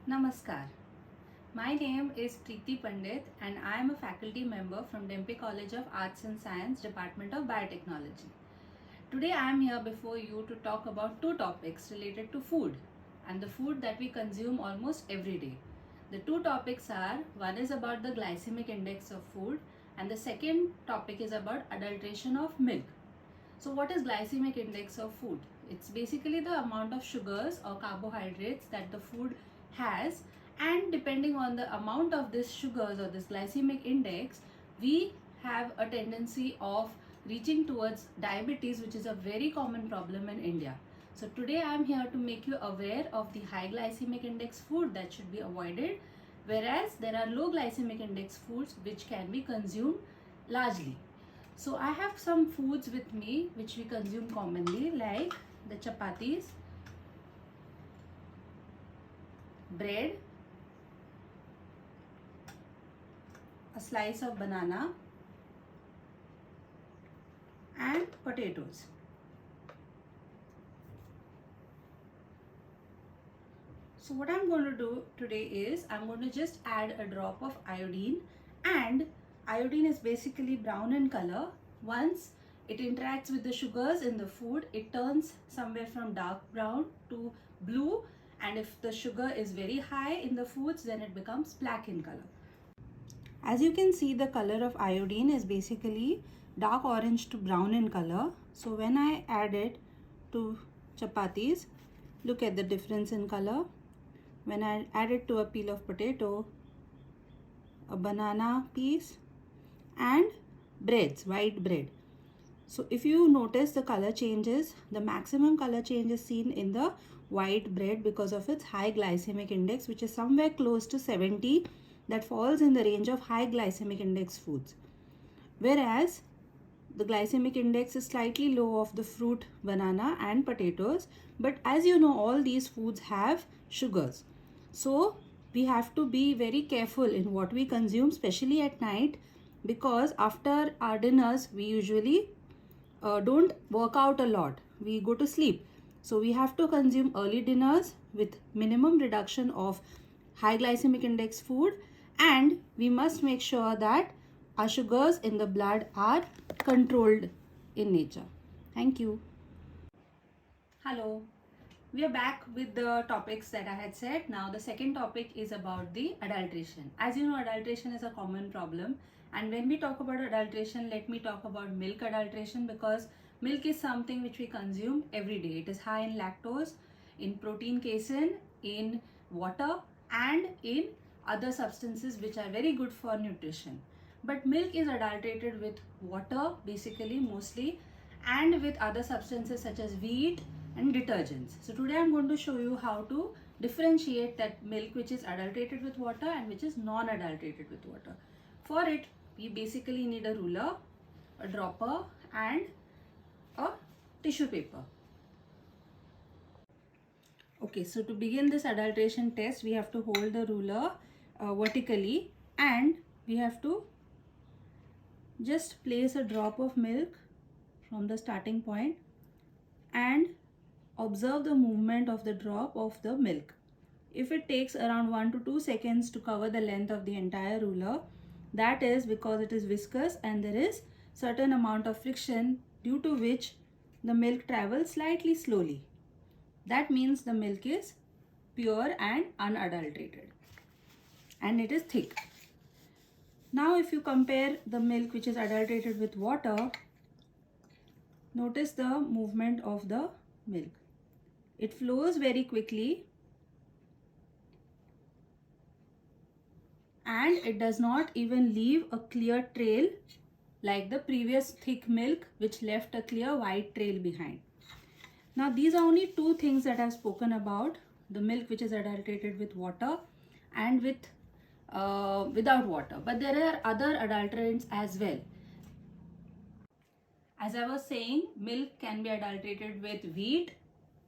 Namaskar. My name is Preeti Pandit and I am a faculty member from Dempe College of Arts and Science, Department of Biotechnology. Today I am here before you to talk about two topics related to food and the food that we consume almost every day. The two topics are, one is about the glycemic index of food and the second topic is about adulteration of milk. So what is glycemic index of food? It's basically the amount of sugars or carbohydrates that the food has, and depending on the amount of this sugars or this glycemic index, we have a tendency of reaching towards diabetes, which is a very common problem in India. So today I am here to make you aware of the high glycemic index food that should be avoided, whereas there are low glycemic index foods which can be consumed largely. So I have some foods with me which we consume commonly, like the chapatis, bread, a slice of banana and potatoes. So what I'm going to do today is I'm going to just add a drop of iodine, and iodine is basically brown in color. Once it interacts with the sugars in the food, it turns somewhere from dark brown to blue, and if the sugar is very high in the foods, then it becomes black in color. As you can see, the color of iodine is basically dark orange to brown in color. So when I add it to chapatis, look at the difference in color. When I add it to a peel of potato, a banana piece and breads, white bread. So if you notice, the color changes, the maximum color change is seen in the white bread because of its high glycemic index, which is somewhere close to 70, that falls in the range of high glycemic index foods. Whereas the glycemic index is slightly low of the fruit, banana and potatoes. But as you know, all these foods have sugars. So we have to be very careful in what we consume, especially at night, because after our dinners, we usually don't work out a lot. We go to sleep. So we have to consume early dinners with minimum reduction of high glycemic index food, and we must make sure that our sugars in the blood are controlled in nature. Thank you. Hello. We are back with the topics that I had said. Now the second topic is about the adulteration. As you know, adulteration is a common problem, and when we talk about adulteration, let me talk about milk adulteration, because milk is something which we consume every day. It is high in lactose, in protein casein, in water and in other substances which are very good for nutrition. But milk is adulterated with water basically, mostly, and with other substances such as wheat and detergents. So today I'm going to show you how to differentiate that milk which is adulterated with water and which is non-adulterated with water. For it, we basically need a ruler, a dropper and a tissue paper. Okay, so to begin this adulteration test, we have to hold the ruler vertically, and we have to just place a drop of milk from the starting point and observe the movement of the drop of the milk. If it takes around 1 to 2 seconds to cover the length of the entire ruler, that is because it is viscous and there is certain amount of friction, due to which the milk travels slightly slowly. That means the milk is pure and unadulterated and it is thick. Now if you compare the milk which is adulterated with water, notice the movement of the milk. It flows very quickly and it does not even leave a clear trail like the previous thick milk, which left a clear white trail behind. Now these are only two things that I've spoken about: the milk which is adulterated with water and without water. But there are other adulterants as well. As I was saying, milk can be adulterated with wheat,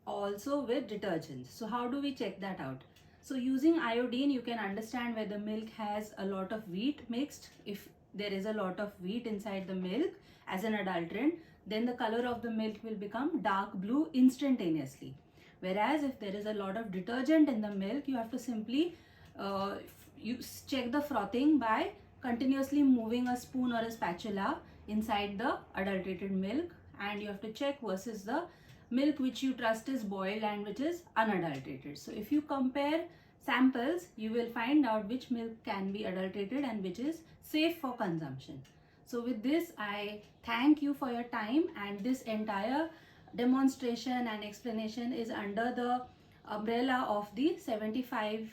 also with detergents. So how do we check that out? So using iodine, you can understand whether milk has a lot of wheat mixed. If there is a lot of wheat inside the milk as an adulterant, then the color of the milk will become dark blue instantaneously. Whereas if there is a lot of detergent in the milk, you have to simply check the frothing by continuously moving a spoon or a spatula inside the adulterated milk, and you have to check versus the milk which you trust is boiled and which is unadulterated. So if you compare samples, you will find out which milk can be adulterated and which is safe for consumption. So with this, I thank you for your time, and this entire demonstration and explanation is under the umbrella of the 75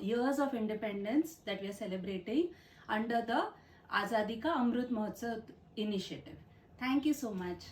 years of independence that we are celebrating under the Azadi Ka Amrut Mahotsav initiative. Thank you so much.